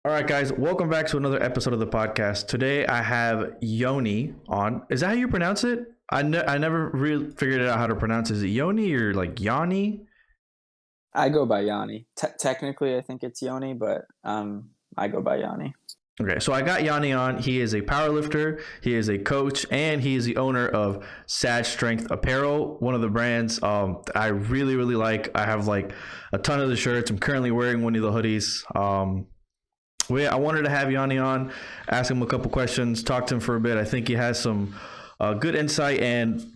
All right, guys, welcome back to another episode of the podcast. Today I have Yoni on. Is that how you pronounce it? I never really figured out how to pronounce it. Is it Yoni or like Yanni? I go by Yoni. Technically, I think it's Yoni, but I go by Yoni. Okay, so I got Yanni on. He is a powerlifter, he is a coach, and he is the owner of Sad Strength Apparel, one of the brands I really, really like. I have like a ton of the shirts. I'm currently wearing one of the hoodies. I wanted to have Yanni on, ask him a couple questions, talk to him for a bit. I think he has some good insight, and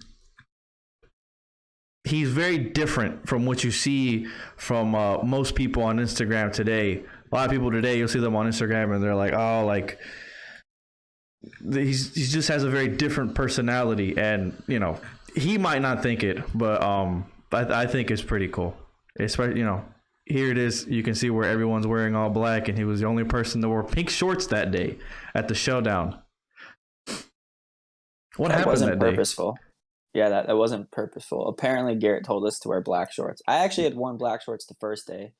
he's very different from what you see from most people on Instagram today. A lot of people today, you'll see them on Instagram and they're like, oh, like he just has a very different personality, and he might not think it, but I think it's pretty cool. Especially, here it is. You can see where everyone's wearing all black, and he was the only person that wore pink shorts that day at the showdown. What happened wasn't that day? purposeful. Yeah, that wasn't purposeful. Apparently, Garrett told us to wear black shorts. I actually had worn black shorts the first day,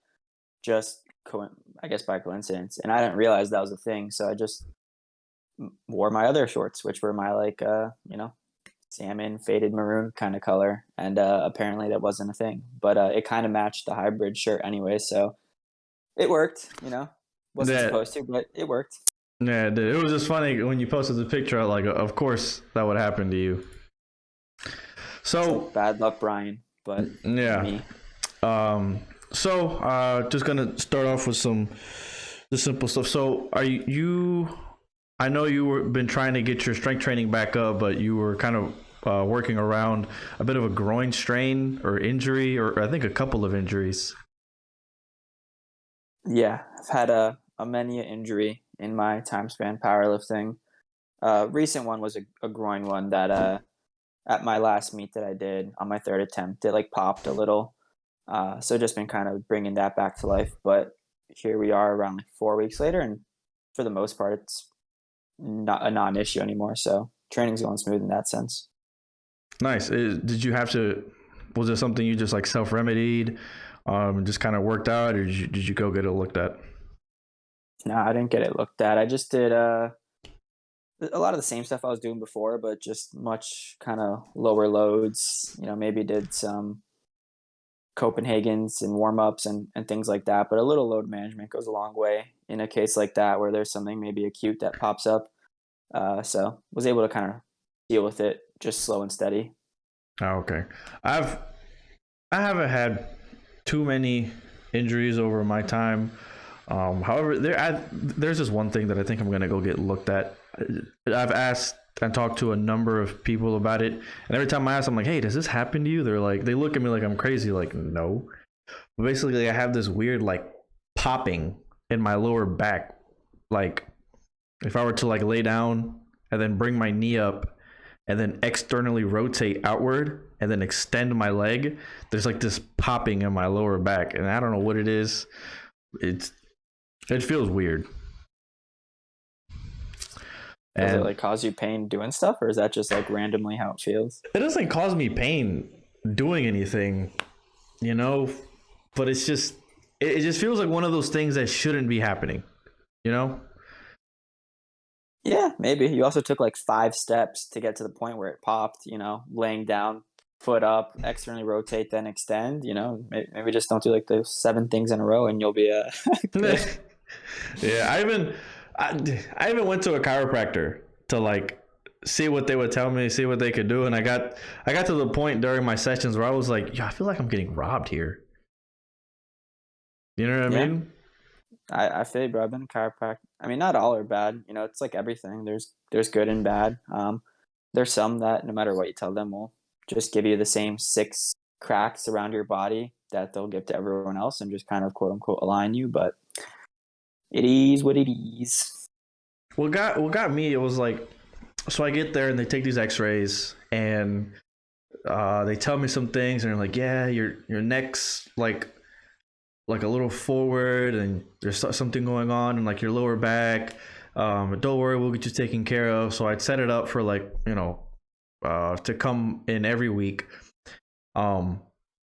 just I guess by coincidence, and I didn't realize that was a thing. So I just wore my other shorts, which were my salmon faded maroon kind of color, and apparently that wasn't a thing. But it kind of matched the hybrid shirt anyway, so it worked. Wasn't supposed to, but it worked. Yeah, it was just funny when you posted the picture. Like, of course that would happen to you. So like bad luck, Brian. But yeah. Me. So just gonna start off with the simple stuff. So are you? I know been trying to get your strength training back up, but you were kind of working around a bit of a groin strain or injury, or I think a couple of injuries. Yeah, I've had a mania injury in my time span powerlifting. Recent one was a groin one that at my last meet that I did on my third attempt, it like popped a little. So just been kind of bringing that back to life. But here we are around like 4 weeks later, and for the most part, it's not a non-issue anymore. So training's going smooth in that sense. Nice. Did you have to? Was it something you just like self-remedied, just kind of worked out, or did you go get it looked at? No, I didn't get it looked at. I just did a lot of the same stuff I was doing before, but just much kind of lower loads. Maybe did some Copenhagen's and warm-ups and things like that. But a little load management goes a long way in a case like that where there's something maybe acute that pops up. So was able to kind of deal with it just slow and steady. Oh, okay. I haven't had too many injuries over my time. However, there's just one thing that I think I'm going to go get looked at. I've asked and talked to a number of people about it, and every time I ask, I'm like, hey, does this happen to you? They look at me like I'm crazy, like, no. But basically, I have this weird, like, popping in my lower back. Like, if I were to, like, lay down and then bring my knee up and then externally rotate outward and then extend my leg, there's, like, this popping in my lower back, and I don't know what it is. It feels weird. Does it like cause you pain doing stuff, or is that just like randomly how it feels? It doesn't cause me pain doing anything, but it just feels like one of those things that shouldn't be happening, Yeah, maybe. You also took like 5 steps to get to the point where it popped, laying down, foot up, externally rotate, then extend, maybe just don't do like those 7 things in a row and you'll be Yeah, I even went to a chiropractor to like see what they would tell me, see what they could do, and I got to the point during my sessions where I was like, yeah, I feel like I'm getting robbed here. You know what I mean? I feel you, bro. I've been a chiropractor. I mean, not all are bad. It's like everything. There's good and bad. There's some that no matter what you tell them will just give you the same 6 cracks around your body that they'll give to everyone else and just kind of quote unquote align you, but it is what it is. What got me, it was like, so I get there and they take these x-rays and they tell me some things and they're like, yeah, your neck's like a little forward and there's something going on in like your lower back. Don't worry, we'll get you taken care of. So I'd set it up for like, to come in every week. And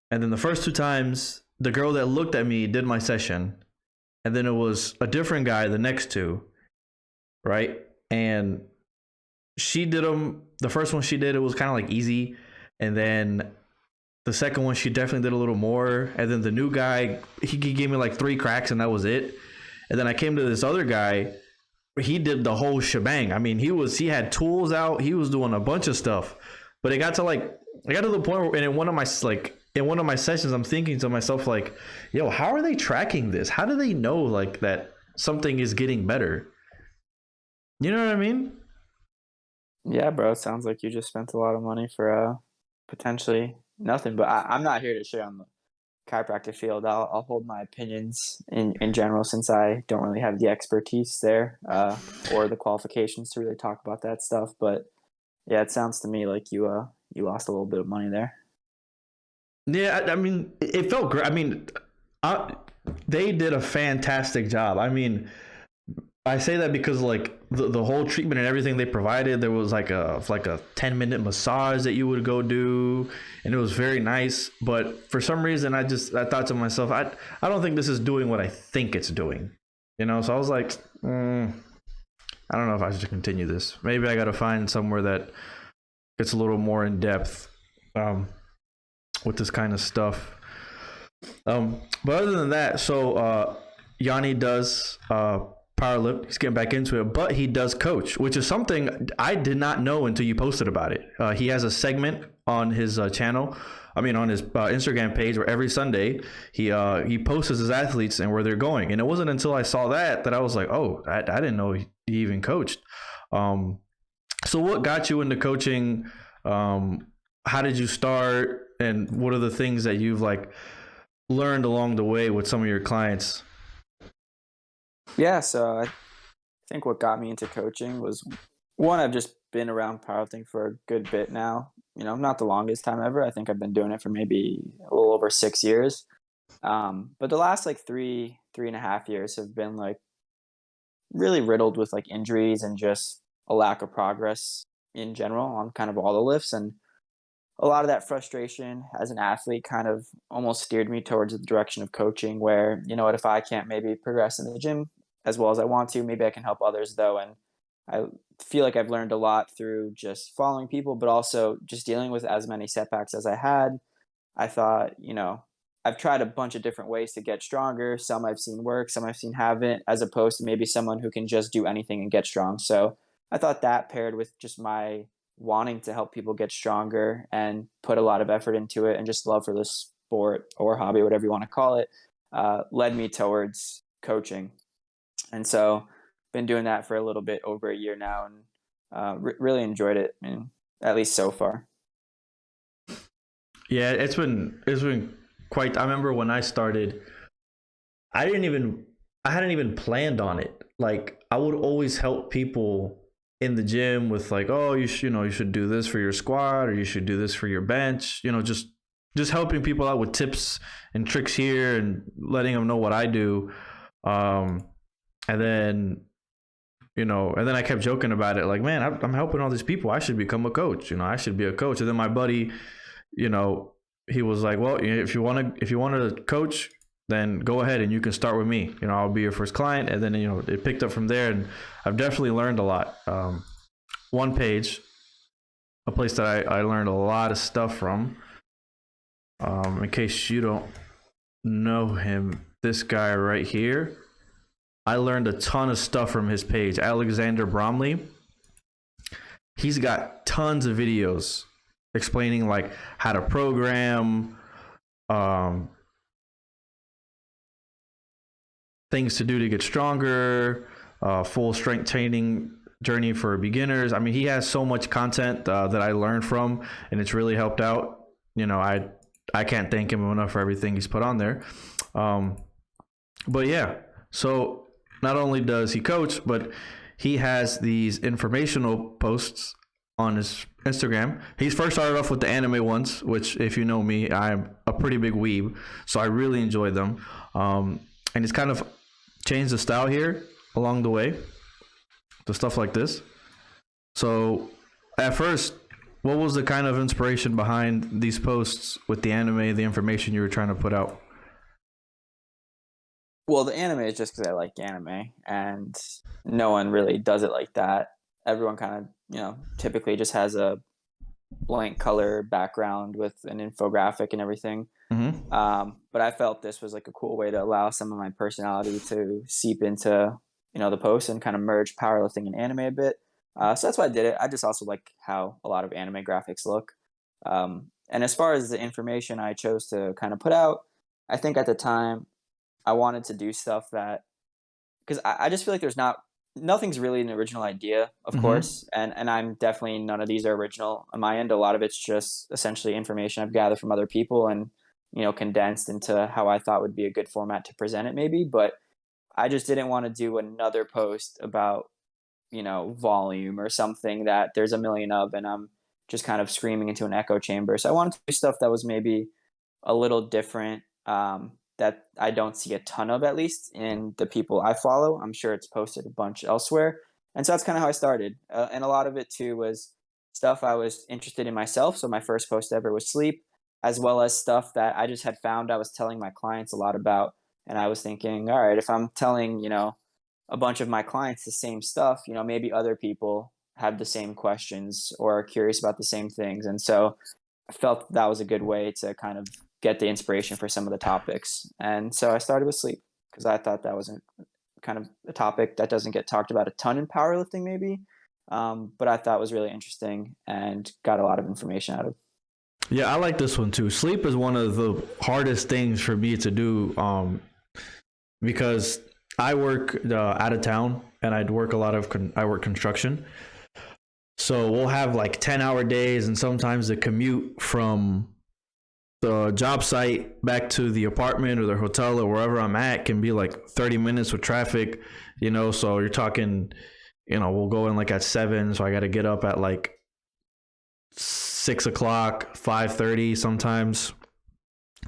then the first 2 times, the girl that looked at me did my session. and then it was a different guy the next two, right? And she did them. The first one she did, it was kind of like easy, and then the second one she definitely did a little more. And then the new guy, he gave me like 3 cracks, and that was it. And then I came to this other guy. He did the whole shebang. I mean, he had tools out. He was doing a bunch of stuff. But I got to the point where, and in one of my sessions, I'm thinking to myself like, yo, how are they tracking this? How do they know like that something is getting better? You know what I mean? Yeah, bro. It sounds like you just spent a lot of money for potentially nothing. But I'm not here to share on the chiropractic field. I'll hold my opinions in general, since I don't really have the expertise there or the qualifications to really talk about that stuff. But yeah, it sounds to me like you lost a little bit of money there. Yeah, I mean, it felt great. I mean, they did a fantastic job. I mean, I say that because like the whole treatment and everything they provided, there was like a 10-minute massage that you would go do, and it was very nice. But for some reason, I thought to myself, I don't think this is doing what I think it's doing, you know. So I was like, I don't know if I should continue this. Maybe I got to find somewhere that gets a little more in depth with this kind of stuff. But other than that, so Yoni does power lift. He's getting back into it, but he does coach, which is something I did not know until you posted about it. He has a segment on his channel. I mean, on his Instagram page, where every Sunday he posts his athletes and where they're going. And it wasn't until I saw that I was like, oh, I didn't know he even coached. So what got you into coaching? How did you start? And what are the things that you've like learned along the way with some of your clients? Yeah, so I think what got me into coaching was, one, I've just been around powerlifting for a good bit now. You know, not the longest time ever. I think I've been doing it for maybe a little over 6 years. But the last like 3.5 years have been like really riddled with like injuries and just a lack of progress in general on kind of all the lifts. And a lot of that frustration as an athlete kind of almost steered me towards the direction of coaching, where, you know what, if I can't maybe progress in the gym as well as I want to, maybe I can help others though. And I feel like I've learned a lot through just following people, but also just dealing with as many setbacks as I had. I thought, you know, I've tried a bunch of different ways to get stronger. Some I've seen work, some I've seen haven't, as opposed to maybe someone who can just do anything and get strong. So I thought that, paired with just my wanting to help people get stronger and put a lot of effort into it and just love for this sport or hobby, whatever you want to call it, led me towards coaching. And so been doing that for a little bit over a year now, and really enjoyed it, I mean, at least so far. Yeah, it's been quite. I remember when I started, I hadn't even planned on it. Like, I would always help people in the gym with like, oh, you should do this for your squat, or you should do this for your bench. You know, just helping people out with tips and tricks here and letting them know what I do. And then, I kept joking about it. Like, man, I'm helping all these people. I should become a coach. I should be a coach. And then my buddy, he was like, well, if you want to coach, then go ahead and you can start with me. I'll be your first client. And then, it picked up from there, and I've definitely learned a lot. One Page, a place that I learned a lot of stuff from. In case you don't know him, this guy right here, I learned a ton of stuff from his page, Alexander Bromley. He's got tons of videos explaining like how to program, things to do to get stronger, full strength training journey for beginners. I mean, he has so much content that I learned from, and it's really helped out. I can't thank him enough for everything he's put on there. But yeah, so not only does he coach, but he has these informational posts on his Instagram. He's first started off with the anime ones, which, if you know me, I'm a pretty big weeb, so I really enjoyed them. And he's kind of changed the style here along the way, the stuff like this. So at first, what was the kind of inspiration behind these posts with the anime, the information you were trying to put out? Well, the anime is just because I like anime, and no one really does it like that. Everyone kind of, typically just has a blank color background with an infographic and everything. Mm-hmm. But I felt this was like a cool way to allow some of my personality to seep into, the post and kind of merge powerlifting and anime a bit. So that's why I did it. I just also like how a lot of anime graphics look. And as far as the information I chose to kind of put out, I think at the time I wanted to do stuff that, because I just feel like nothing's really an original idea, of Mm-hmm. course, and I'm definitely, none of these are original on my end. A lot of it's just essentially information I've gathered from other people and condensed into how I thought would be a good format to present it, maybe. But I just didn't want to do another post about volume or something that there's a million of, and I'm just kind of screaming into an echo chamber. So I wanted to do stuff that was maybe a little different, that I don't see a ton of, at least in the people I follow. I'm sure it's posted a bunch elsewhere. And so that's kind of how I started. And a lot of it too was stuff I was interested in myself. So my first post ever was sleep, as well as stuff that I just had found I was telling my clients a lot about. And I was thinking, all right, if I'm telling, a bunch of my clients the same stuff, maybe other people have the same questions or are curious about the same things. And so I felt that was a good way to kind of get the inspiration for some of the topics. And so I started with sleep because I thought that was kind of a topic that doesn't get talked about a ton in powerlifting, maybe. But I thought was really interesting and got a lot of information out of. Yeah, I like this one too. Sleep is one of the hardest things for me to do, because I work out of town and I work a lot of I work construction. So we'll have like 10-hour days, and sometimes the commute from the job site back to the apartment or the hotel or wherever I'm at can be like 30 minutes with traffic, so you're talking, we'll go in like at 7, so I got to get up at like 6 o'clock, 5:30 sometimes.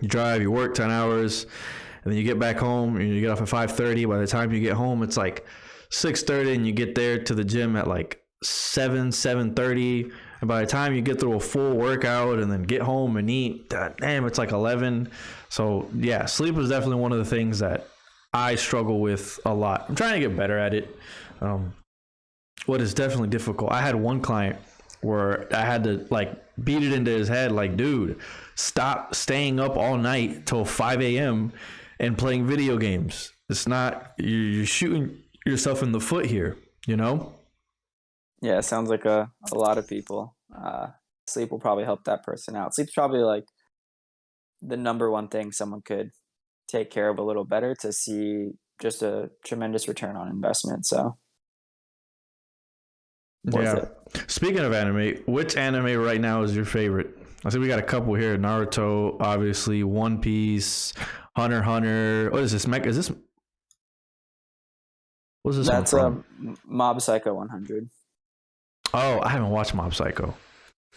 You drive, you work 10 hours, and then you get back home and you get off at 5:30. By the time you get home, it's like 6:30, and you get there to the gym at like 7:30. And by the time you get through a full workout and then get home and eat, damn, it's like 11. So yeah, sleep is definitely one of the things that I struggle with a lot. I'm trying to get better at it. What is definitely difficult, I had one client where I had to like beat it into his head, like, dude, stop staying up all night till 5 a.m. and playing video games. It's not, you're shooting yourself in the foot here, Yeah, it sounds like a lot of people. Sleep will probably help that person out. Sleep's probably like the number one thing someone could take care of a little better to see just a tremendous return on investment. So worth Yeah. it. Speaking of anime, which anime right now is your favorite? I think we got a couple here. Naruto, obviously, One Piece, Hunter x Hunter. What is this? What's this one That's from? Mob Psycho 100. Oh, I haven't watched Mob Psycho.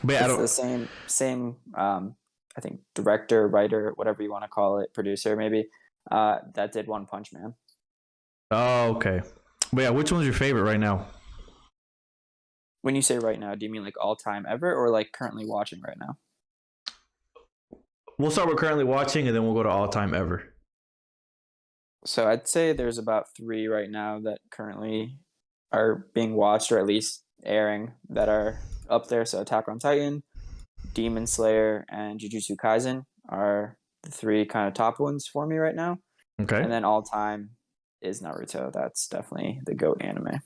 But yeah, I It's don't. the same. I think director, writer, whatever you want to call it, producer maybe. That did One Punch Man. Oh, okay. But yeah, which one's your favorite right now? When you say right now, do you mean like all time ever or like currently watching right now? We'll start with currently watching, and then we'll go to all time ever. So I'd say there's about 3 right now that currently are being watched or at least airing that are up there. So Attack on Titan, Demon Slayer, and Jujutsu Kaisen are the 3 kind of top ones for me right now. Okay. And then all time is Naruto. That's definitely the GOAT anime.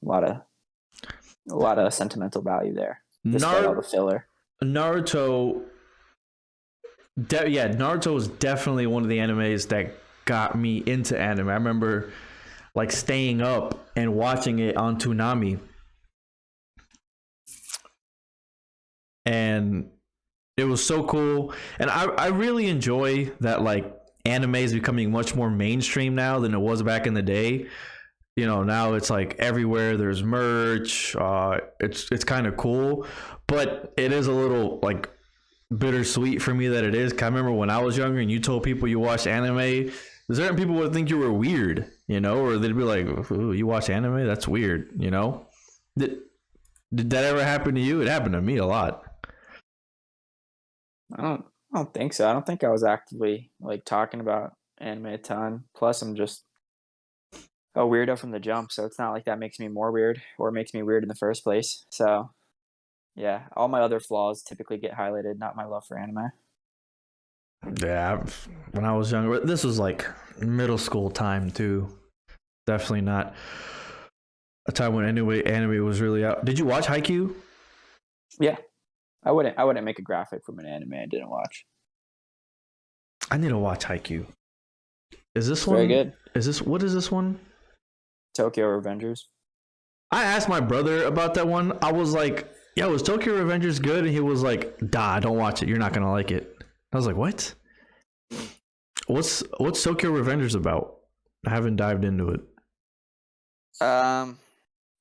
A lot of sentimental value there, despite all the filler. Naruto. Naruto was definitely one of the animes that got me into anime. I remember like staying up and watching it on Toonami, and it was so cool. And I really enjoy that like anime is becoming much more mainstream now than it was back in the day. Now it's like everywhere. There's merch. It's kind of cool, but it is a little like bittersweet for me that it is. 'Cause I remember when I was younger and you told people you watched anime, certain people would think you were weird, or they'd be like, "Ooh, you watch anime? That's weird," Did, did that ever happen to you? It happened to me a lot. I don't think so. I don't think I was actively like talking about anime a ton. Plus, I'm just a weirdo from the jump, so it's not like that makes me more weird or makes me weird in the first place. So yeah, all my other flaws typically get highlighted, not my love for anime. Yeah, when I was younger, this was like middle school time too. Definitely not a time when anime was really out. Did you watch Haikyuu? Yeah, I wouldn't make a graphic from an anime I didn't watch. I need to watch Haikyuu. Is this It's very one? good. What is this one? Tokyo Revengers. I asked my brother about that one. I was like, "Yo, is Tokyo Revengers good?" And he was like, "Nah, don't watch it. You're not gonna like it." I was like, "What? What's Tokyo Revengers about?" I haven't dived into it. All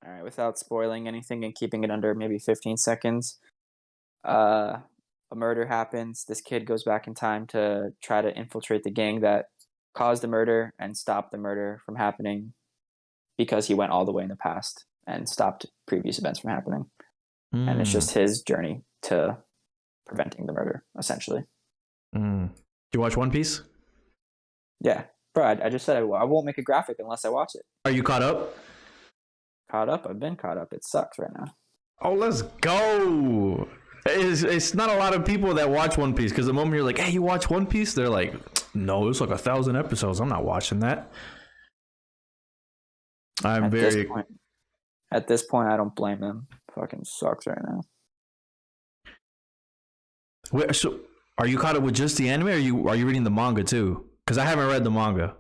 right, without spoiling anything and keeping it under maybe 15 seconds. Uh, a murder happens. This kid goes back in time to try to infiltrate the gang that caused the murder and stop the murder from happening because he went all the way in the past and stopped previous events from happening. And it's just his journey to preventing the murder, essentially. Do you watch One Piece? Yeah, bro. I just said I won't make a graphic unless I watch it. Are you caught up? Caught up? I've been caught up. It sucks right now. Oh, let's go. It's not a lot of people that watch One Piece because the moment you're like, "Hey, you watch One Piece?" They're like, "No, it's like 1,000 episodes. I'm not watching that." I'm very. At this point, I don't blame them. Fucking sucks right now. Wait, so, are you caught up with just the anime, or are you reading the manga too? Because I haven't read the manga.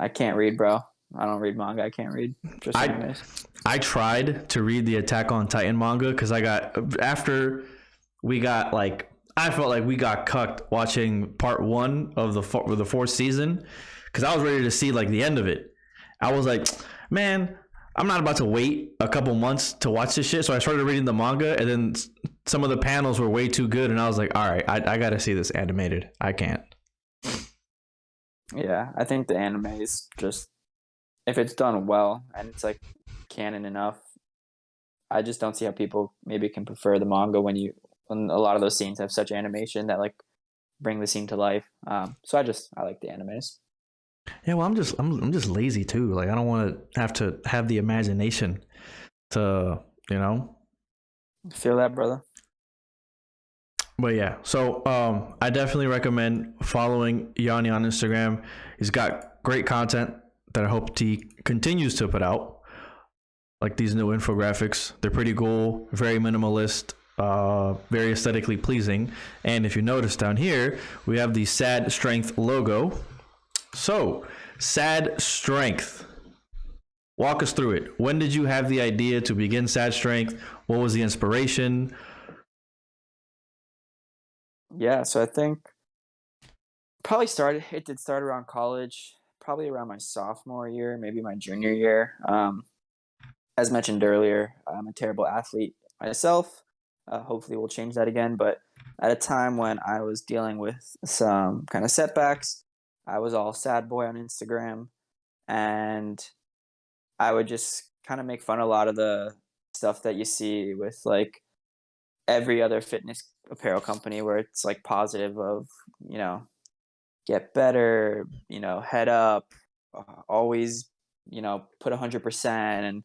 I can't read, bro. I don't read manga. I can't read. Just animes. I tried to read the Attack on Titan manga because after we got like I felt like we got cucked watching part 1 of the fourth season because I was ready to see like the end of it. I was like, man, I'm not about to wait a couple months to watch this shit. So I started reading the manga, and then some of the panels were way too good, and I was like, all right, I got to see this animated. I can't. Yeah, I think the anime is just, if it's done well and it's like canon enough, I just don't see how people maybe can prefer the manga when a lot of those scenes have such animation that like bring the scene to life. So I like the animes. Yeah, well, I'm just lazy too. Like I don't want to have the imagination to, Feel that, brother? But yeah, so I definitely recommend following Yoni on Instagram. He's got great content that I hope he continues to put out. Like these new infographics, they're pretty cool, very minimalist, very aesthetically pleasing. And if you notice down here, we have the Sad Strength logo. So, Sad Strength. Walk us through it. When did you have the idea to begin Sad Strength? What was the inspiration? Yeah, so I think it did start around college, probably around my sophomore year, maybe my junior year. As mentioned earlier, I'm a terrible athlete myself. Hopefully we'll change that again. But at a time when I was dealing with some kind of setbacks, I was all sad boy on Instagram, and I would just kind of make fun of a lot of the stuff that you see with like every other fitness apparel company where it's like positive of, get better, head up, always, put 100% and,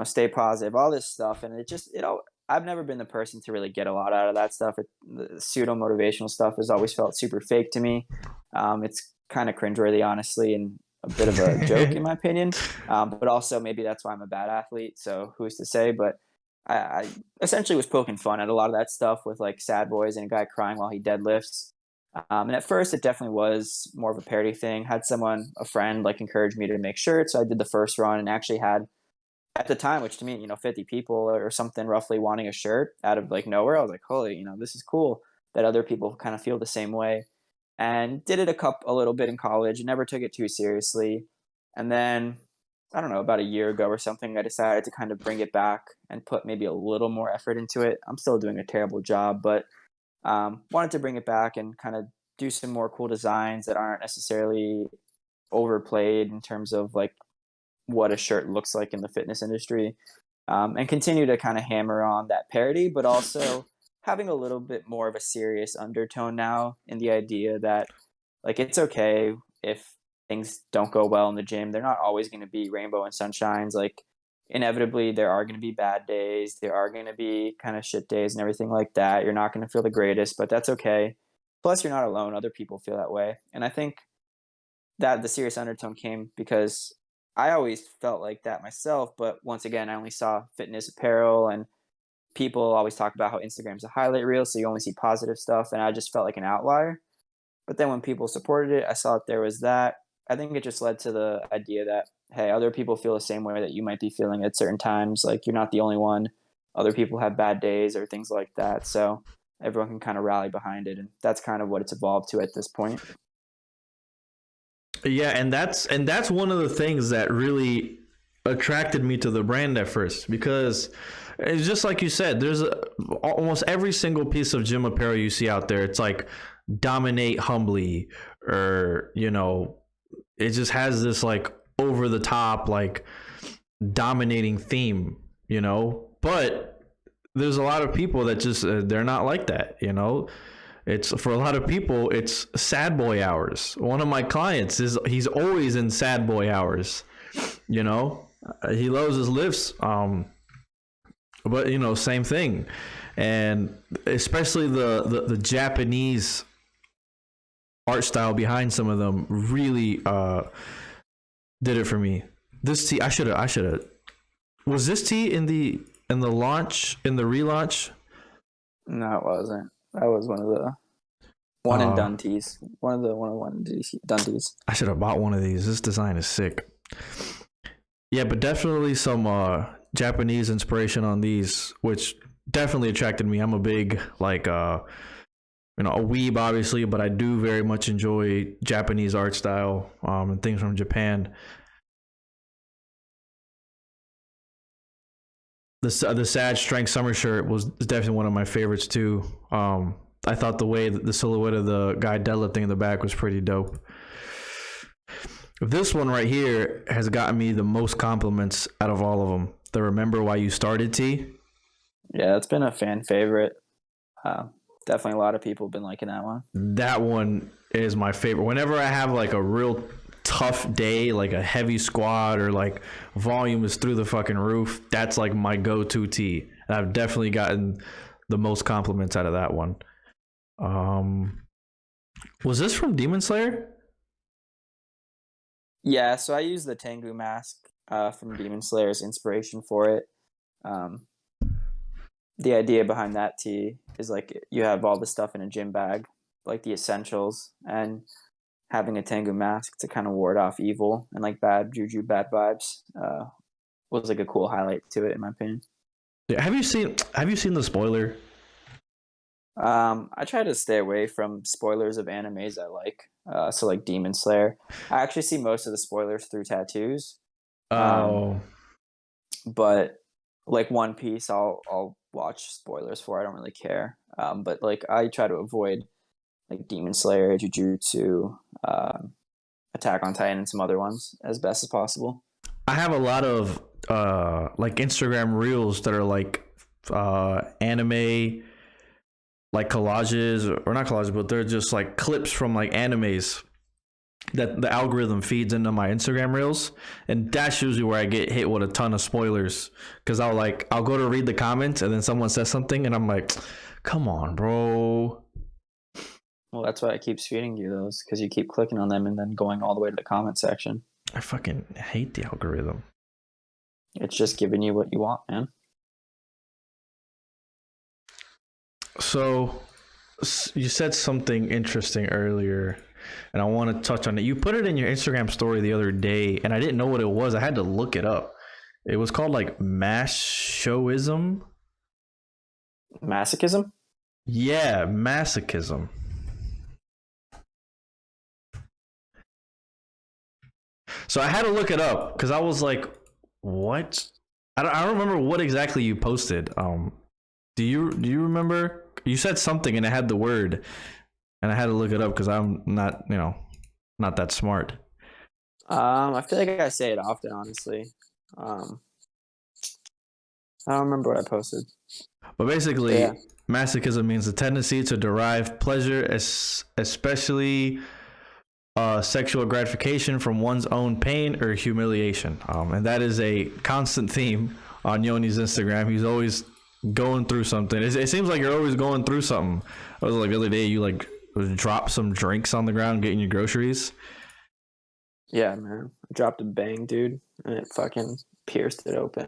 stay positive, all this stuff. And I've never been the person to really get a lot out of that stuff. The pseudo motivational stuff has always felt super fake to me. It's kind of cringeworthy, honestly, and a bit of a joke in my opinion. But also maybe that's why I'm a bad athlete. So who's to say? But I essentially was poking fun at a lot of that stuff with like sad boys and a guy crying while he deadlifts. And at first, it definitely was more of a parody thing. Had a friend, like encourage me to make shirts. So I did the first run and actually had, at the time, which to me, 50 people or something roughly wanting a shirt out of like nowhere. I was like, holy, this is cool that other people kind of feel the same way. And did it a little bit in college. Never took it too seriously. And then I don't know, about a year ago or something, I decided to kind of bring it back and put maybe a little more effort into it. I'm still doing a terrible job, but wanted to bring it back and kind of do some more cool designs that aren't necessarily overplayed in terms of like what a shirt looks like in the fitness industry, and continue to kind of hammer on that parody, but also having a little bit more of a serious undertone now in the idea that like it's okay if things don't go well in the gym. They're not always going to be rainbow and sunshines. Like inevitably there are going to be bad days. There are going to be kind of shit days and everything like that. You're not going to feel the greatest, but that's okay. Plus you're not alone. Other people feel that way. And I think that the serious undertone came because I always felt like that myself. But once again, I only saw fitness apparel, and people always talk about how Instagram's a highlight reel. So you only see positive stuff. And I just felt like an outlier. But then when people supported it, I saw that there was that. I think it just led to the idea that, hey, other people feel the same way that you might be feeling at certain times. Like you're not the only one. Other people have bad days or things like that. So everyone can kind of rally behind it. And that's kind of what it's evolved to at this point. Yeah, and that's one of the things that really attracted me to the brand at first, because it's just like you said, there's almost every single piece of gym apparel you see out there, it's like dominate humbly, or it just has this like over the top like dominating theme, but there's a lot of people that just they're not like that. It's for a lot of people, it's sad boy hours. One of my clients he's always in sad boy hours. He loves his lifts, but same thing. And especially the Japanese art style behind some of them really did it for me. This tee, I should have. Was this tee in the relaunch? No, it wasn't. That was one of the one and done tees. One of the done tees. I should have bought one of these. This design is sick. Yeah, but definitely some Japanese inspiration on these, which definitely attracted me. I'm a big a weeb, obviously, but I do very much enjoy Japanese art style and things from Japan. The Sad Strength summer shirt was definitely one of my favorites too. I thought the way that the silhouette of the guy deadlifting in the back was pretty dope. This one right here has gotten me the most compliments out of all of them. The Remember Why You Started tee. Yeah, it's been a fan favorite. Definitely a lot of people have been liking that one. That one is my favorite. Whenever I have like a real tough day, like a heavy squat or like volume is through the fucking roof, that's like my go-to tee. And I've definitely gotten the most compliments out of that one. Was this from Demon Slayer? Yeah, so I used the Tengu mask from Demon Slayer as inspiration for it. The idea behind that tee is like you have all the stuff in a gym bag, like the essentials, and having a Tengu mask to kind of ward off evil and like bad juju, bad vibes was like a cool highlight to it, in my opinion. Yeah, have you seen the spoiler? I try to stay away from spoilers of animes I like. So like Demon Slayer. I actually see most of the spoilers through tattoos. But like One Piece, I'll watch spoilers for. I don't really care. But like I try to avoid like Demon Slayer, Jujutsu, Attack on Titan, and some other ones as best as possible. I have a lot of like Instagram reels that are like anime, like collages, or not collages, but they're just like clips from like animes that the algorithm feeds into my Instagram reels, and that's usually where I get hit with a ton of spoilers, because I'll go to read the comments and then someone says something and I'm like, come on, bro. Well, that's why it keeps feeding you those, because you keep clicking on them and then going all the way to the comment section. I fucking hate the algorithm. It's just giving you what you want, man. So you said something interesting earlier, and I want to touch on it. You put it in your Instagram story the other day, and I didn't know what it was. I had to look it up. It was called like masochism. Masochism? Yeah, masochism. So I had to look it up because I was like, what? I don't remember what exactly you posted. Do you remember? You said something and it had the word, and I had to look it up because I'm not, not that smart. I feel like I say it often, honestly. I don't remember what I posted. But basically, yeah. Masochism means the tendency to derive pleasure, especially sexual gratification from one's own pain or humiliation. And that is a constant theme on Yoni's Instagram. He's always going through something. It seems like you're always going through something. I was like the other day, you like drop some drinks on the ground getting your groceries. Yeah, man. I dropped a bang, dude, and it fucking pierced it open.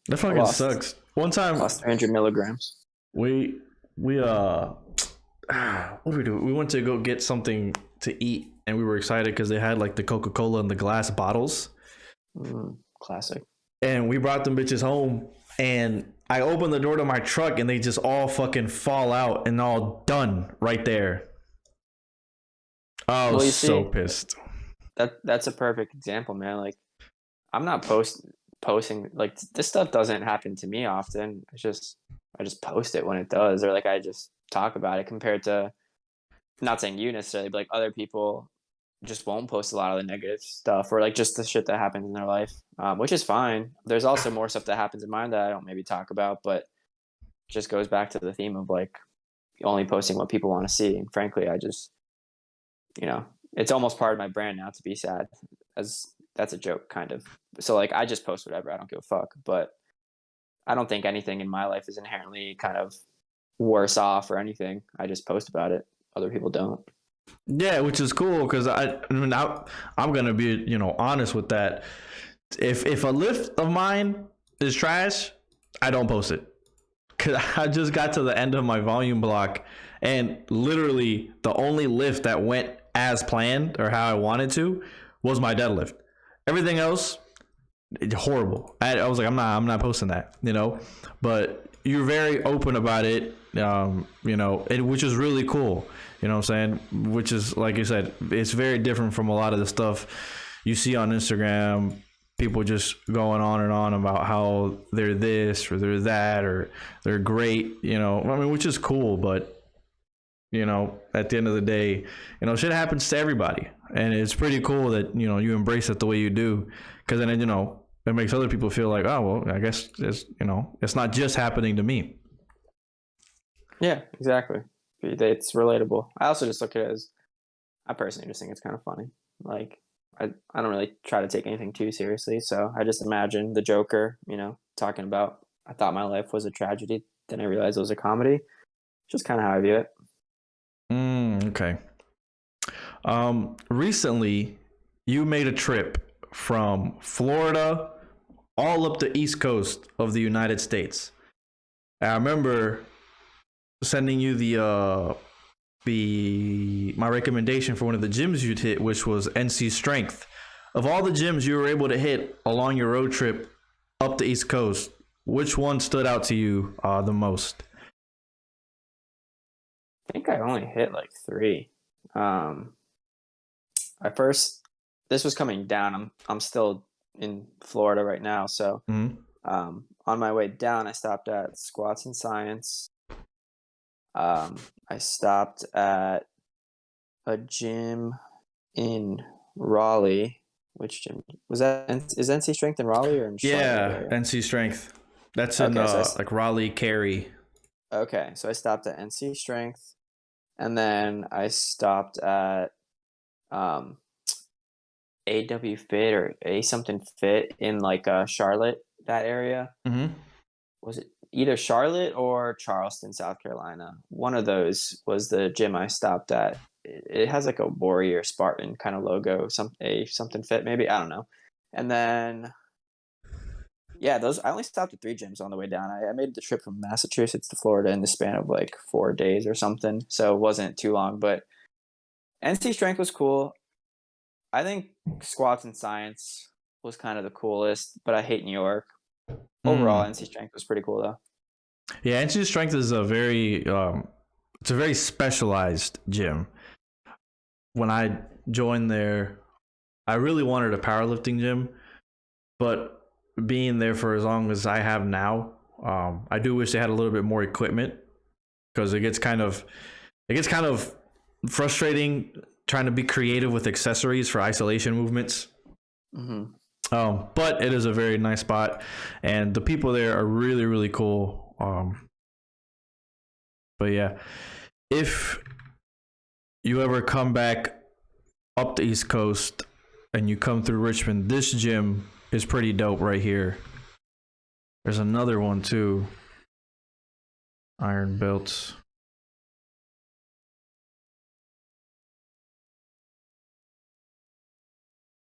That fucking sucks. One time, lost 300 milligrams. We what did we do? We went to go get something to eat, and we were excited because they had like the Coca-Cola in the glass bottles. Classic. And we brought them bitches home, and I opened the door to my truck, and they just all fucking fall out and all done right there. I was so pissed. That's a perfect example, man. Like, I'm not posting like this stuff doesn't happen to me often. I just post it when it does, or like I just talk about it, compared to, not saying you necessarily, but like other people just won't post a lot of the negative stuff, or like just the shit that happens in their life, which is fine. There's also more stuff that happens in mine that I don't maybe talk about, but it just goes back to the theme of like only posting what people want to see. And frankly, I just, it's almost part of my brand now to be sad, as that's a joke kind of. So like I just post whatever. I don't give a fuck. But I don't think anything in my life is inherently kind of worse off or anything. I just post about it. Other people don't. Yeah, which is cool, because I'm gonna be honest with that. If a lift of mine is trash, I don't post it, because I just got to the end of my volume block, and literally the only lift that went as planned or how I wanted to was my deadlift. Everything else, horrible. I was like, I'm not posting that, but you're very open about it, which is really cool. You know what I'm saying? Which is, like you said, it's very different from a lot of the stuff you see on Instagram. People just going on and on about how they're this or they're that or they're great, which is cool. But, at the end of the day, shit happens to everybody. And it's pretty cool that, you embrace it the way you do. Because then, it makes other people feel like, oh, well, I guess it's not just happening to me. Yeah, exactly. It's relatable. I also just look at it as, I personally just think it's kind of funny. Like, I don't really try to take anything too seriously. So I just imagine the Joker, talking about, I thought my life was a tragedy. Then I realized it was a comedy. Just kind of how I view it. Okay. Recently, you made a trip from Florida all up the East Coast of the United States. I remember sending you my recommendation for one of the gyms you'd hit, which was NC Strength. Of all the gyms you were able to hit along your road trip up the East Coast, which one stood out to you the most? I think I only hit like 3. This was coming down. I'm still in Florida right now, so on my way down, I stopped at Squats and Science. I stopped at a gym in Raleigh. Which gym was that? Is NC Strength in Raleigh or in Charlotte? Yeah, NC Strength. That's in like Raleigh, Cary. Okay, so I stopped at NC Strength, and then I stopped at AW Fit or A something Fit in like Charlotte, that area. Was it either Charlotte or Charleston, South Carolina? One of those was the gym I stopped at. It has like a warrior Spartan kind of logo, something Fit maybe, I don't know. And then yeah, I only stopped at 3 gyms on the way down. I made the trip from Massachusetts to Florida in the span of like 4 days or something, so it wasn't too long. But NC Strength was cool. I think Squats and Science was kind of the coolest, but I hate New York. Overall, NC Strength was pretty cool though. Yeah, NC Strength is a very specialized gym. When I joined there, I really wanted a powerlifting gym, but being there for as long as I have now, I do wish they had a little bit more equipment, because it gets kind of frustrating trying to be creative with accessories for isolation movements. But it is a very nice spot, and the people there are really, really cool. But yeah, if you ever come back up the East Coast and you come through Richmond, this gym is pretty dope right here. There's another one too. Iron belts.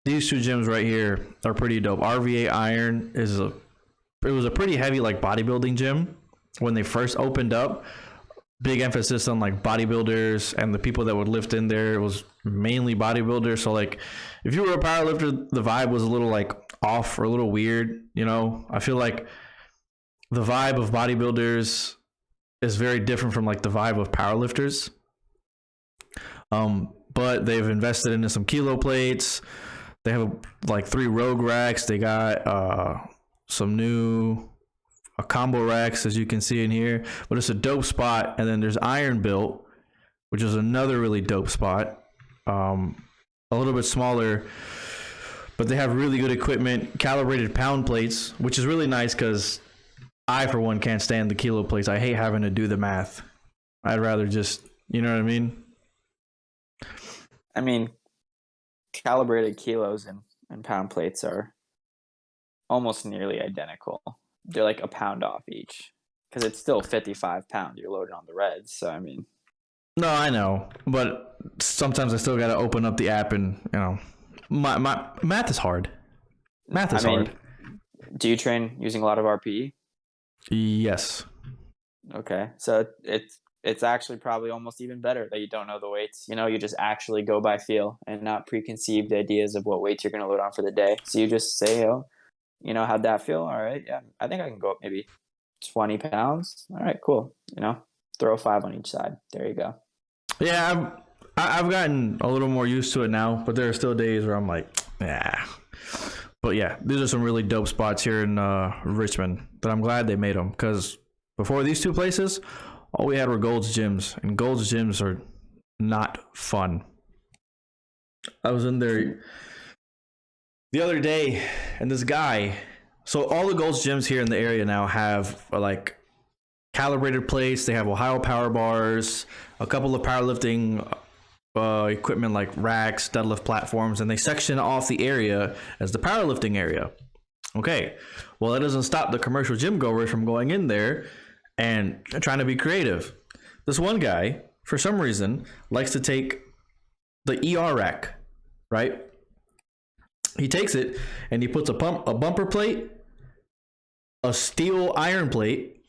These two gyms right here are pretty dope. RVA Iron it was a pretty heavy like bodybuilding gym when they first opened up. Big emphasis on like bodybuilders, and the people that would lift in there was mainly bodybuilders. So like if you were a powerlifter, the vibe was a little like off or a little weird, you know. I feel like the vibe of bodybuilders is very different from like the vibe of powerlifters. But they've invested into some kilo plates. They have like 3 rogue racks. They got some new combo racks, as you can see in here. But it's a dope spot. And then there's Iron Built, which is another really dope spot. A little bit smaller, but they have really good equipment, calibrated pound plates, which is really nice because I, for one, can't stand the kilo plates. I hate having to do the math. I'd rather just, you know what I mean? I mean, calibrated kilos and pound plates are almost nearly identical. They're like a pound off each because it's still 55 pounds you're loading on the reds. So, I mean. No, I know. But sometimes I still got to open up the app and, you know, my math is hard. Math is hard. Do you train using a lot of RPE? Yes. Okay. So it's actually probably almost even better that you don't know the weights. You know, you just actually go by feel and not preconceived ideas of what weights you're going to load on for the day. So you just say, oh, you know, how'd that feel? All right. Yeah. I think I can go up maybe 20 pounds. All right, cool. You know, throw 5 on each side. There you go. Yeah. I've gotten a little more used to it now, but there are still days where I'm like, yeah. But yeah, these are some really dope spots here in Richmond that I'm glad they made them, because before these two places, all we had were Gold's gyms, and Gold's gyms are not fun. I was in there the other day, and this guy, so all the Gold's gyms here in the area now have like calibrated plates. They have Ohio power bars, a couple of powerlifting equipment like racks, deadlift platforms, and they section off the area as the powerlifting area. Okay, well, that doesn't stop the commercial gym goers from going in there and trying to be creative. This one guy, for some reason, likes to take the ER rack, right? He takes it and he puts a bumper plate, a steel iron plate,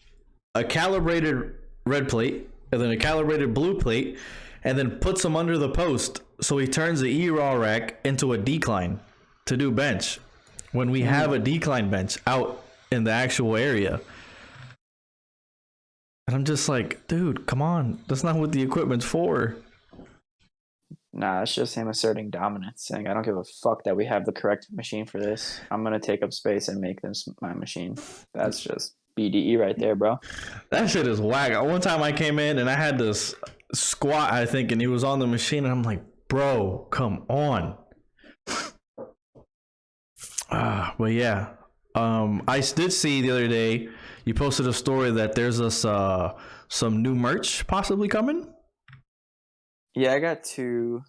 a calibrated red plate, and then a calibrated blue plate, and then puts them under the post. So he turns the ER rack into a decline to do bench when we have a decline bench out in the actual area. And I'm just like, dude, come on. That's not what the equipment's for. Nah, it's just him asserting dominance, saying, I don't give a fuck that we have the correct machine for this. I'm going to take up space and make this my machine. That's just BDE right there, bro. That shit is whack. One time I came in and I had this squat, I think, and he was on the machine, and I'm like, bro, come on. But yeah, I did see the other day you posted a story that there's some new merch possibly coming. Yeah, I got 2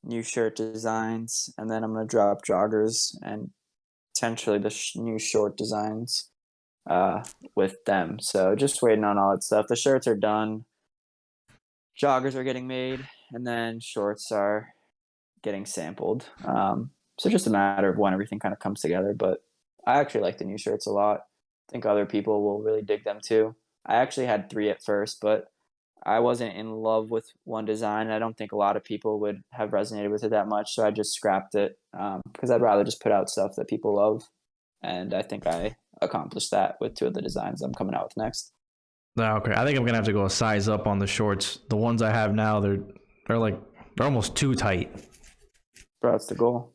new shirt designs, and then I'm gonna drop joggers and potentially the new short designs with them. So just waiting on all that stuff. The shirts are done, joggers are getting made, and then shorts are getting sampled. So just a matter of when everything kind of comes together. But I actually like the new shirts a lot. I think other people will really dig them too. I actually had 3 at first, but I wasn't in love with one design. I don't think a lot of people would have resonated with it that much, so I just scrapped it because I'd rather just put out stuff that people love. And I think I accomplished that with 2 of the designs I'm coming out with next. Okay, I think I'm gonna have to go a size up on the shorts. The ones I have now, they're almost too tight. Bro, that's the goal.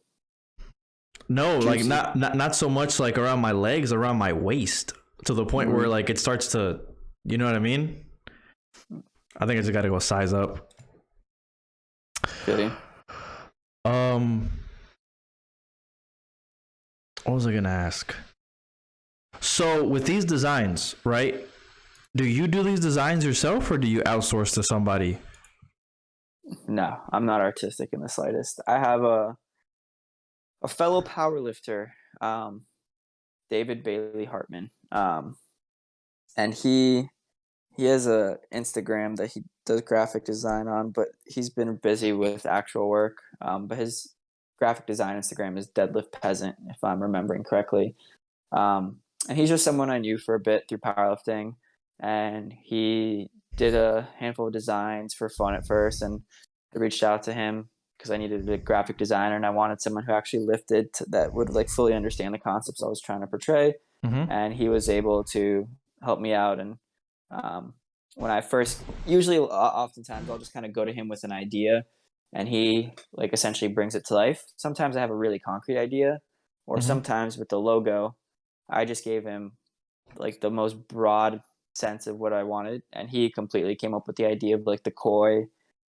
No, like not so much like around my legs, around my waist, to the point where like it starts to, you know what I mean? I think I just got to go size up. Really? What was I gonna ask? So with these designs, right? Do you do these designs yourself, or do you outsource to somebody? No, I'm not artistic in the slightest. I have a fellow powerlifter, David Bailey Hartman, and he has a Instagram that he does graphic design on, but he's been busy with actual work. But his graphic design Instagram is Deadlift Peasant, if I'm remembering correctly. And he's just someone I knew for a bit through powerlifting, and he did a handful of designs for fun at first, and I reached out to him because I needed a graphic designer and I wanted someone who actually lifted that would like fully understand the concepts I was trying to portray. Mm-hmm. And he was able to help me out. And when I first, usually, oftentimes, I'll just kind of go to him with an idea, and he like essentially brings it to life. Sometimes I have a really concrete idea, or Mm-hmm. sometimes with the logo, I just gave him like the most broad sense of what I wanted, and he completely came up with the idea of like the koi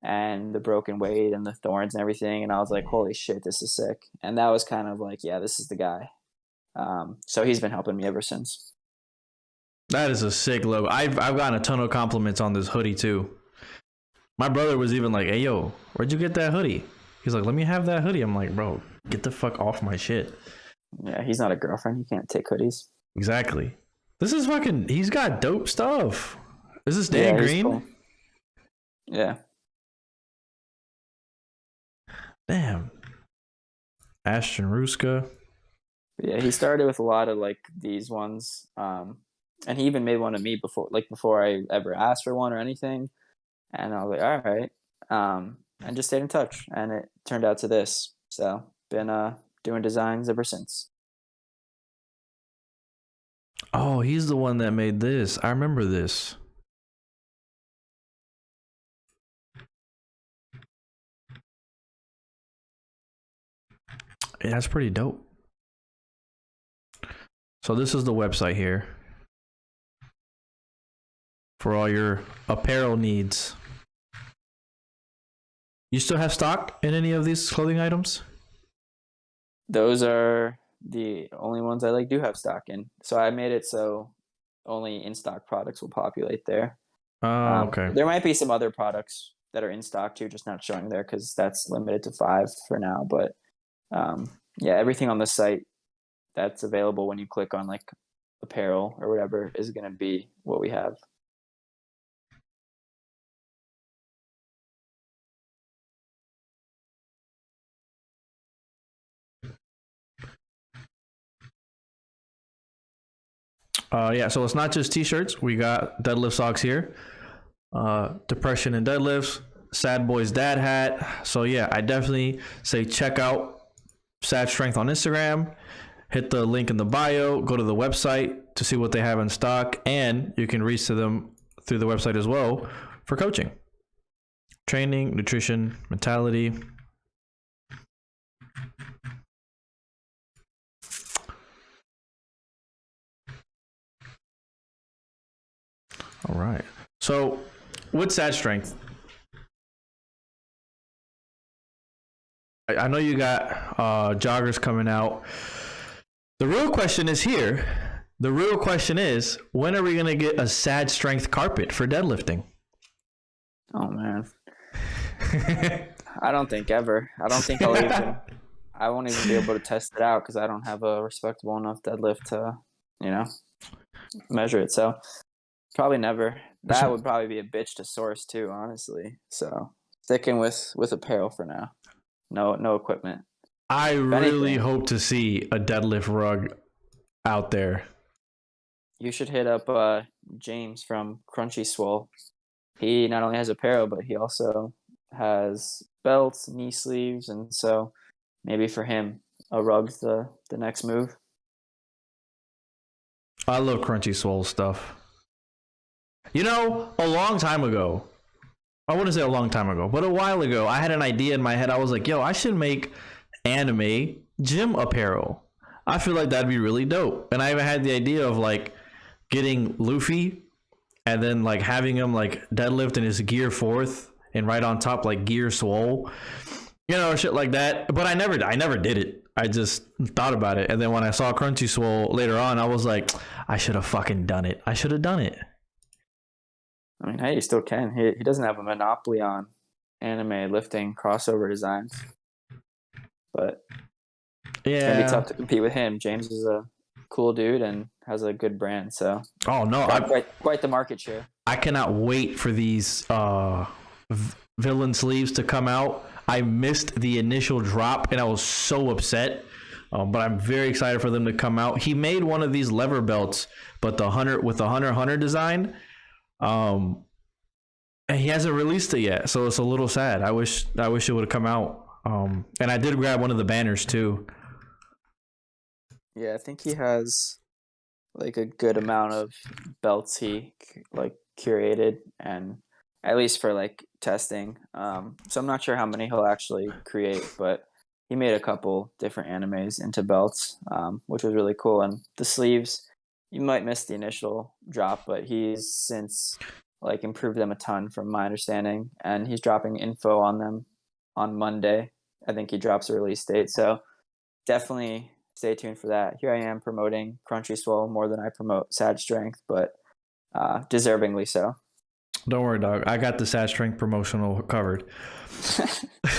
and the broken weight and the thorns and everything. And I was like, holy shit, this is sick. And that was kind of like, yeah, this is the guy. So he's been helping me ever since. That is a sick logo. I've gotten a ton of compliments on this hoodie too. My brother was even like, "Hey yo, where'd you get that hoodie?" He's like, "Let me have that hoodie." I'm like, "Bro, get the fuck off my shit." Yeah, he's not a girlfriend. He can't take hoodies. Exactly. This is fucking. He's got dope stuff. Is this Dan Green? Cool. Yeah. Damn. Ashton Ruska. Yeah, he started with a lot of like these ones, and he even made one of me before I ever asked for one or anything. And I was like, all right, and just stayed in touch, and it turned out to this. So been doing designs ever since. Oh, he's the one that made this. I remember this. Yeah, that's pretty dope. So this is the website here for all your apparel needs. You still have stock in any of these clothing items? Those are the only ones I do have stock in. So I made it so only in stock products will populate there. Oh, okay. There might be some other products that are in stock too, just not showing there because that's limited to 5 for now. But yeah, everything on the site that's available when you click on like apparel or whatever is going to be what we have. Yeah, so it's not just t-shirts. We got deadlift socks here. Depression and deadlifts, Sad Boy's dad hat. So yeah, I definitely say check out Sad Strength on Instagram. Hit the link in the bio, go to the website to see what they have in stock, and you can reach to them through the website as well for coaching, training, nutrition, mentality. All right. So with Sad Strength, I know you got joggers coming out. The real question is here. The real question is, when are we going to get a Sad Strength carpet for deadlifting? Oh, man. I don't think ever. I don't think I won't even be able to test it out because I don't have a respectable enough deadlift to, measure it. So probably never. That would probably be a bitch to source too, honestly. So sticking with apparel for now. No equipment. I really hope to see a deadlift rug out there. You should hit up James from Crunchy Swole. He not only has apparel, but he also has belts, knee sleeves, and so maybe for him, a rug's the next move. I love Crunchy Swole stuff. You know, a long time ago, I wouldn't say a long time ago, but a while ago, I had an idea in my head. I was like, yo, I should make anime gym apparel. I feel like that'd be really dope. And I even had the idea of like getting Luffy and then like having him like deadlift in his gear fourth and right on top like gear swole, shit like that. But I never did it. I just thought about it. And then when I saw Crunchy Swole later on, I was like, I should have fucking done it. I should have done it. I mean, hey, he still can. He doesn't have a monopoly on anime lifting crossover designs, but it's gonna be Yeah. tough to compete with him. James is a cool dude and has a good brand, so Oh no, got quite the market share. I cannot wait for these villain sleeves to come out. I missed the initial drop and I was so upset. But I'm very excited for them to come out. He made one of these lever belts, but the Hunter design. And he hasn't released it yet, so it's a little sad. I wish it would have come out. And I did grab one of the banners too. Yeah, I think he has like a good amount of belts he like curated, and at least for like testing. So I'm not sure how many he'll actually create, but he made a couple different animes into belts, which was really cool. And the sleeves, you might miss the initial drop, but he's since like improved them a ton from my understanding, and he's dropping info on them on Monday. I think he drops a release date, so definitely stay tuned for that. Here I am promoting Crunchy Swole more than I promote Sad Strength, but deservingly so. Don't worry, dog. I got the Sad Strength promotional covered.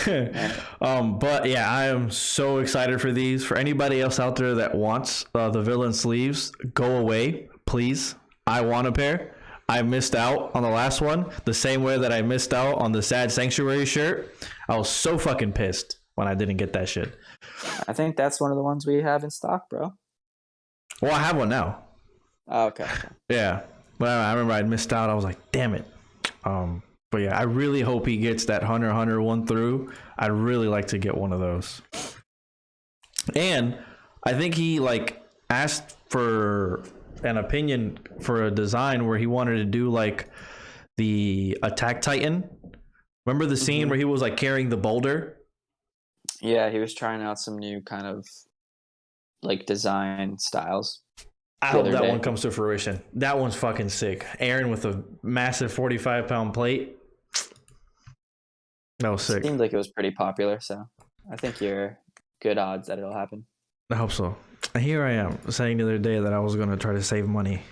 But yeah, I am so excited for these. For anybody else out there that wants the villain sleeves, go away, please. I want a pair. I missed out on the last one the same way that I missed out on the Sad Sanctuary shirt. I was so fucking pissed when I didn't get that shit. I think that's one of the ones we have in stock, bro. Well, I have one now. Oh, okay. Yeah, but I remember I missed out. I was like, damn it. But yeah, I really hope he gets that Hunter one through. I'd really like to get one of those. And I think he like asked for an opinion for a design where he wanted to do like the Attack Titan. Remember the scene where he was like carrying the boulder? Yeah, he was trying out some new kind of like design styles. I hope that one comes to fruition. That one's fucking sick. Aaron with a massive 45-pound plate. That was sick. Seemed like it was pretty popular, so I think you're good odds that it'll happen. I hope so. Here I am saying the other day that I was going to try to save money.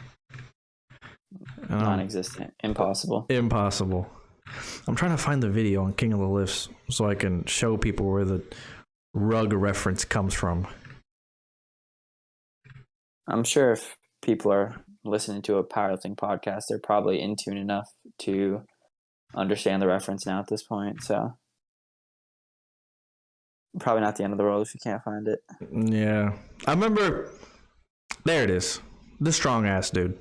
Non-existent. Impossible. Impossible. I'm trying to find the video on King of the Lifts so I can show people where the rug reference comes from. I'm sure if people are listening to a powerlifting podcast, they're probably in tune enough to understand the reference now at this point. So probably not the end of the world if you can't find it. Yeah. I remember. There it is. The strong ass dude.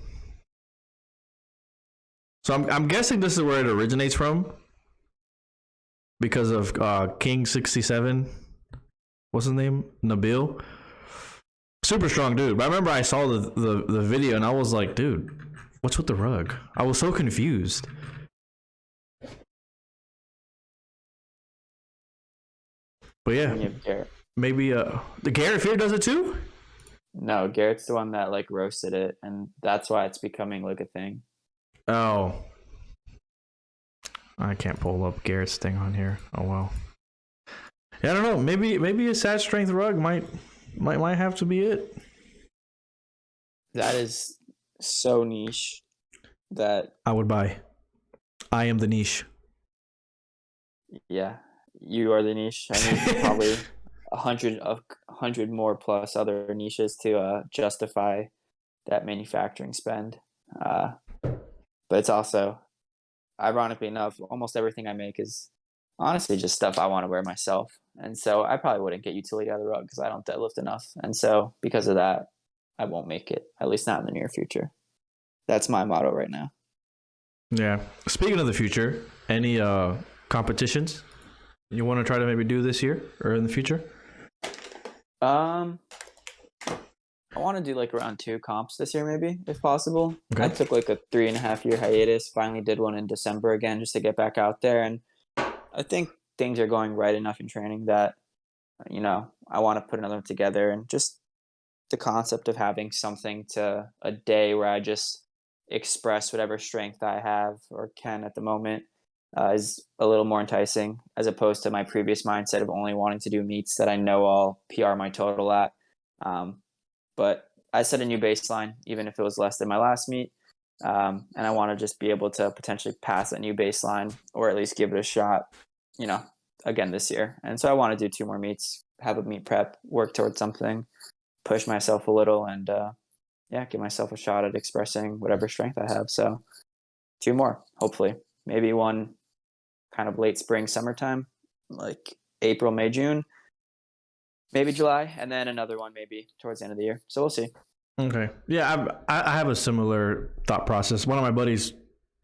So I'm guessing this is where it originates from. Because of King 67. What's his name? Nabil. Super strong dude. But I remember I saw the video and I was like, dude, what's with the rug? I was so confused. But yeah, maybe the Garrett Fear does it too? No, Garrett's the one that like roasted it, and that's why it's becoming like a thing. Oh. I can't pull up Garrett's thing on here. Oh well. Yeah, I don't know. Maybe a Sad Strength rug might have to be it. That is so niche that I would buy. I am the niche. Yeah, you are the niche. I need probably 100 more plus other niches to justify that manufacturing spend. But it's also, ironically enough, almost everything I make is honestly just stuff I want to wear myself. And so I probably wouldn't get utility out of the rug because I don't deadlift enough. And so because of that, I won't make it, at least not in the near future. That's my motto right now. Yeah. Speaking of the future, any competitions you want to try to maybe do this year or in the future? I want to do like around 2 comps this year, maybe, if possible. Okay. I took like a 3.5 year hiatus, finally did one in December again just to get back out there. And I think things are going right enough in training that, you know, I want to put another one together. And just the concept of having something to a day where I just express whatever strength I have or can at the moment is a little more enticing, as opposed to my previous mindset of only wanting to do meets that I know I'll PR my total at. But I set a new baseline, even if it was less than my last meet. And I want to just be able to potentially pass that new baseline, or at least give it a shot again this year. And so I want to do 2 more meets, have a meet prep, work towards something, push myself a little, and give myself a shot at expressing whatever strength I have. So 2 more, hopefully. Maybe one kind of late spring, summertime, like April, May, June, maybe July, and then another one maybe towards the end of the year. So we'll see. Okay. Yeah, I have a similar thought process. One of my buddies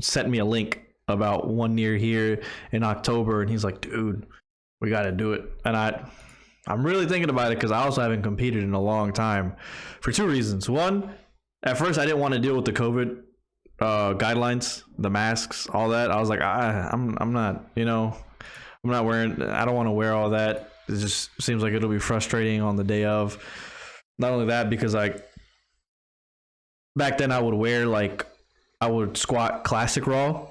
sent me a link about one near here in October, and he's like, dude, we got to do it. And I'm really thinking about it because I also haven't competed in a long time for 2 reasons. One, at first I didn't want to deal with the COVID guidelines, the masks, all that. I was like, I'm not, I'm not wearing, I don't want to wear all that. It just seems like it'll be frustrating on the day of. Not only that, because back then I would squat classic raw,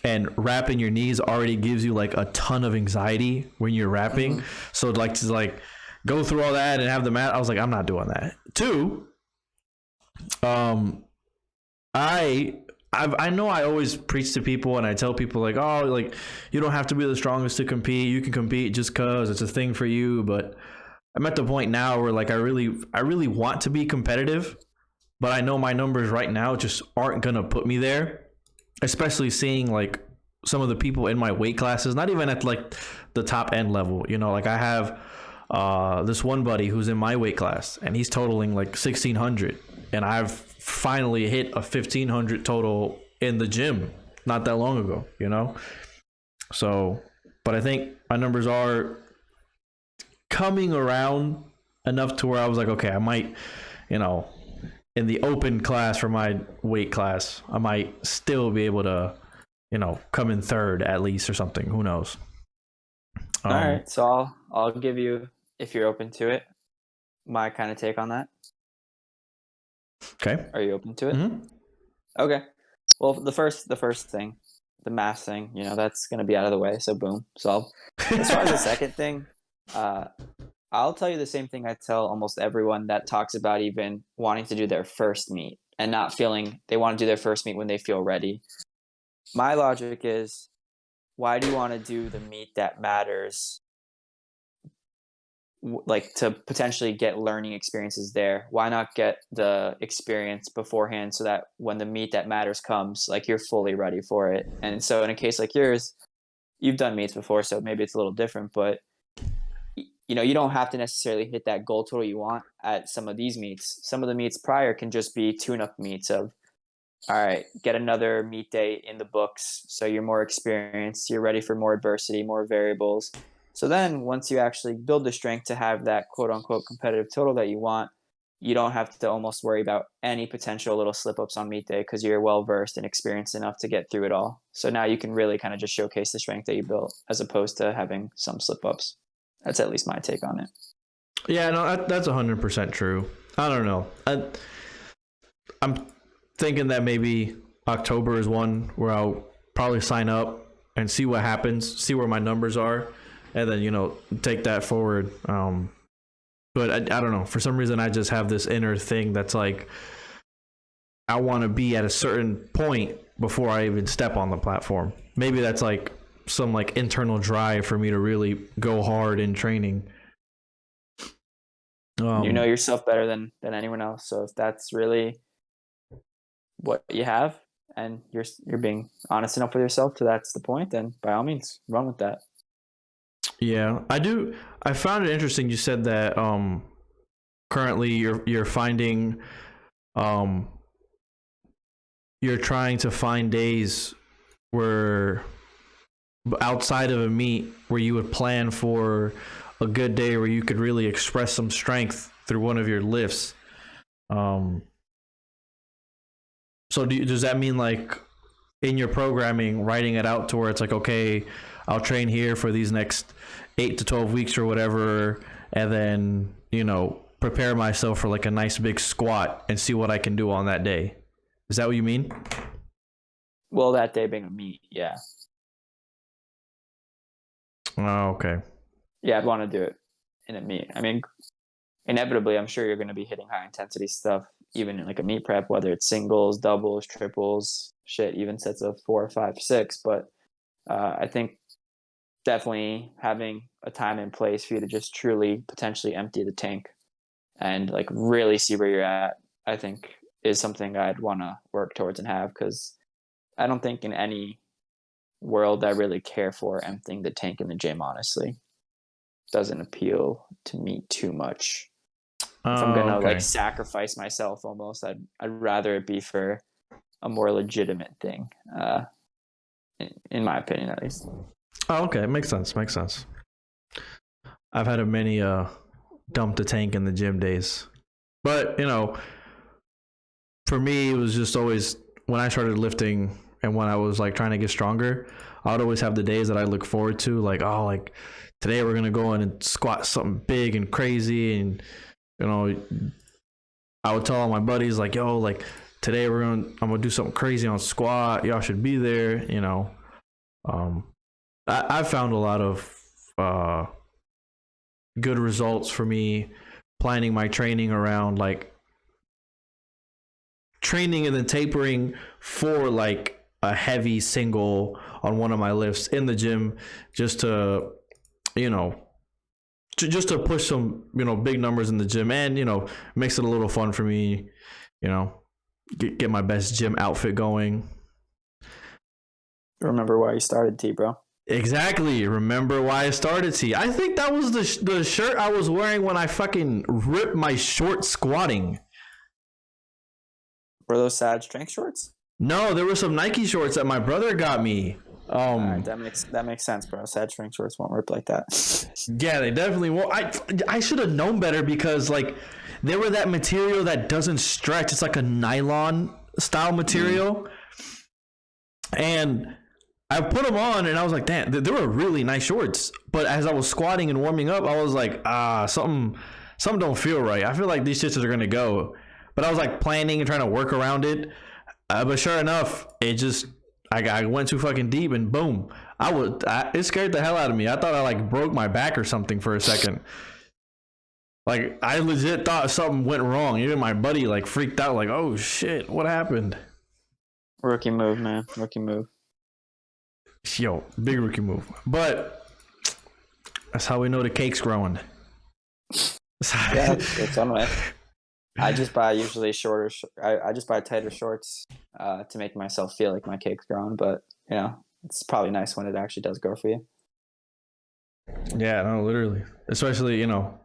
and wrapping your knees already gives you like a ton of anxiety when you're wrapping. Mm-hmm. So to go through all that and have the mat, I was like, I'm not doing that. 2, I know I always preach to people and I tell people like, oh, like you don't have to be the strongest to compete. You can compete just cause it's a thing for you. But I'm at the point now where like I really want to be competitive, but I know my numbers right now just aren't gonna put me there. Especially seeing like some of the people in my weight classes, not even at like the top end level, like I have this one buddy who's in my weight class and he's totaling like 1,600, and I've finally hit a 1,500 total in the gym not that long ago, So, but I think my numbers are coming around enough to where I was like, okay, I might, in the open class for my weight class, I might still be able to, come in third at least or something. Who knows? All right. So I'll give you, if you're open to it, my kind of take on that. Okay. Are you open to it? Mm-hmm. Okay. Well, the first thing, the mass thing, that's going to be out of the way. So boom, solved. As far as the second thing, I'll tell you the same thing I tell almost everyone that talks about even wanting to do their first meet and not feeling they want to do their first meet when they feel ready. My logic is, why do you want to do the meet that matters, like to potentially get learning experiences there? Why not get the experience beforehand so that when the meet that matters comes, like you're fully ready for it? And so in a case like yours, you've done meets before, so maybe it's a little different, but you don't have to necessarily hit that goal total you want at some of these meets. Some of the meets prior can just be tune-up meets of, all right, get another meet day in the books so you're more experienced, you're ready for more adversity, more variables. So then once you actually build the strength to have that quote-unquote competitive total that you want, you don't have to almost worry about any potential little slip-ups on meet day because you're well-versed and experienced enough to get through it all. So now you can really kind of just showcase the strength that you built as opposed to having some slip-ups. That's at least my take on it. Yeah, no, that's 100% true. I don't know. I'm thinking that maybe October is one where I'll probably sign up and see what happens, see where my numbers are, and then, take that forward. But I don't know. For some reason, I just have this inner thing that's like, I want to be at a certain point before I even step on the platform. Maybe that's like some like internal drive for me to really go hard in training. You know yourself better than anyone else. So if that's really what you have and you're being honest enough with yourself to that's the point, then by all means run with that. Yeah, I do. I found it interesting you said that currently you're finding you're trying to find days where outside of a meet where you would plan for a good day where you could really express some strength through one of your lifts. So does that mean like in your programming, writing it out to where it's like, okay, I'll train here for these next 8 to 12 weeks or whatever, and then, prepare myself for like a nice big squat and see what I can do on that day? Is that what you mean? Well, that day being a meet, yeah. Oh, okay. Yeah, I'd want to do it in a meet. I mean, inevitably, I'm sure you're going to be hitting high intensity stuff, even in like a meet prep, whether it's singles, doubles, triples, shit, even sets of 4, 5, 6. But I think definitely having a time and place for you to just truly potentially empty the tank and like really see where you're at, I think is something I'd want to work towards and have, because I don't think in any world I really care for emptying the tank in the gym, honestly. Doesn't appeal to me too much. If I'm gonna like sacrifice myself almost, I'd rather it be for a more legitimate thing, in my opinion at least. Oh, okay. Makes sense. I've had a many dump the tank in the gym days. But, you know, for me, it was just always when I started lifting and when I was like trying to get stronger, I would always have the days that I look forward to, like, oh, like today we're going to go in and squat something big and crazy. And, you know, I would tell all my buddies, like, yo, like today I'm going to do something crazy on squat. Y'all should be there, you know. I found a lot of good results for me planning my training around like training and then tapering for like a heavy single on one of my lifts in the gym, just to, you know, just to push some, you know, big numbers in the gym, and, you know, makes it a little fun for me, you know, get my best gym outfit going. Remember why you started, T, bro? Exactly. Remember why I started, T. I think that was the shirt I was wearing when I fucking ripped my short squatting. Were those sad strength shorts? No, there were some Nike shorts that my brother got me. Right, that makes sense, bro. Sad strength shorts won't rip like that. Yeah, they definitely won't. I should have known better, because like they were that material that doesn't stretch. It's like a nylon style material, and I put them on and I was like, damn, they were really nice shorts. But as I was squatting and warming up, I was like, something don't feel right. I feel like these shits are going to go. But I was like planning and trying to work around it. But sure enough, it just, I went too fucking deep and boom. It scared the hell out of me. I thought I like broke my back or something for a second. Like I legit thought something went wrong. Even my buddy like freaked out, like, oh shit, what happened? Rookie move, man. Rookie move. Yo, big rookie move. But that's how we know the cake's growing. Yeah, it's on way. I just buy usually shorter. I just buy tighter shorts to make myself feel like my cake's growing. But you know, it's probably nice when it actually does grow for you. Yeah, no, literally. Especially, you know,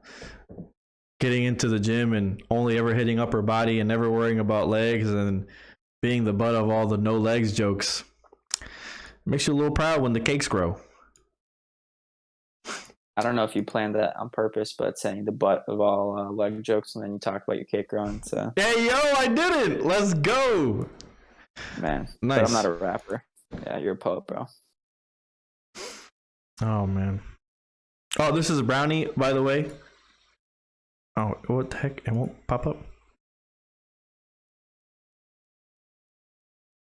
getting into the gym and only ever hitting upper body and never worrying about legs and being the butt of all the no legs jokes. Makes you a little proud when the cakes grow. I don't know if you planned that on purpose, but saying the butt of all leg jokes and then you talk about your cake growing. So. Hey, yo, I did it. Let's go. Man, nice. But I'm not a rapper. Yeah, you're a poet, bro. Oh, man. Oh, this is a brownie, by the way. Oh, what the heck? It won't pop up.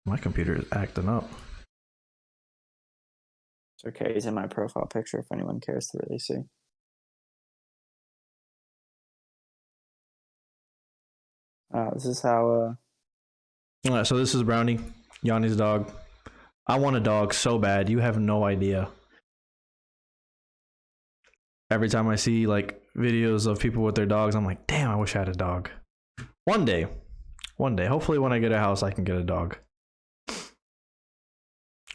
My computer is acting up. It's okay. He's in my profile picture if anyone cares to really see. This is how... Alright, so this is Brownie, Yoni's dog. I want a dog so bad. You have no idea. Every time I see like videos of people with their dogs, I'm like, damn, I wish I had a dog. One day. Hopefully when I get a house, I can get a dog.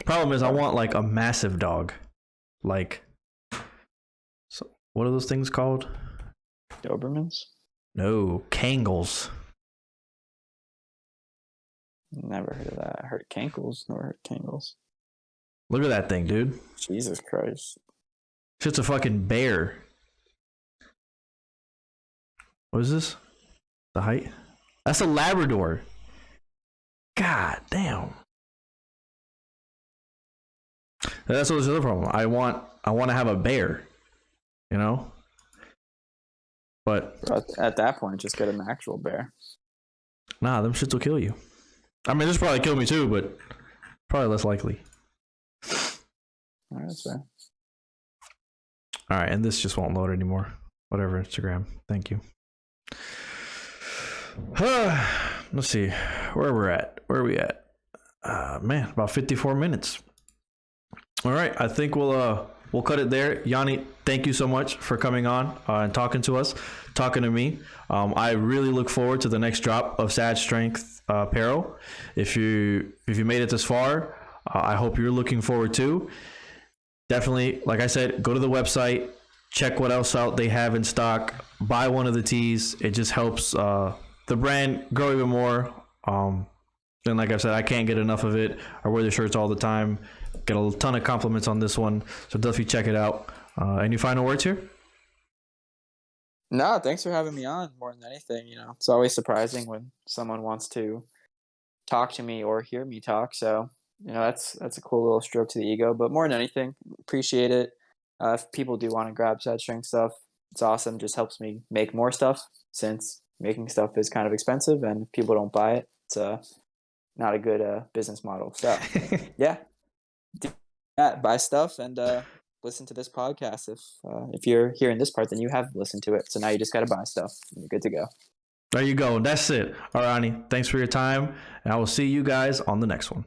Problem is, I want like a massive dog. Like, so what are those things called? Dobermans? No, Kangles. Never heard of that. I heard Cankles, never heard Kangles. Look at that thing, dude. Jesus Christ. Shit's a fucking bear. What is this? The height? That's a Labrador. God damn. That's what's the other problem. I want to have a bear, you know? But at that point, just get an actual bear. Nah, them shits will kill you. I mean, this probably kill me too, but probably less likely. All right, that's fair. All right, and this just won't load anymore. Whatever, Instagram. Thank you. Let's see where we're at. Where are we at? Man, about 54 minutes. All right, I think we'll we'll cut it there. Yoni, thank you so much for coming on and talking to us, talking to me. I really look forward to the next drop of Sad Strength apparel. If you made it this far, I hope you're looking forward to. Definitely, like I said, go to the website, check what else out they have in stock, buy one of the tees. It just helps the brand grow even more. And like I said, I can't get enough of it. I wear the shirts all the time. Get a ton of compliments on this one. So definitely check it out. Any final words here? No, thanks for having me on. More than anything, it's always surprising when someone wants to talk to me or hear me talk. So, that's a cool little stroke to the ego. But more than anything, appreciate it. If people do want to grab Sad Strength stuff, it's awesome. Just helps me make more stuff, since making stuff is kind of expensive, and if people don't buy it, it's not a good business model. So, yeah, do that, buy stuff, and listen to this podcast. If you're hearing this part, then you have listened to it. So now you just got to buy stuff, and you're good to go. There you go. That's it. All right, Ani, thanks for your time, and I will see you guys on the next one.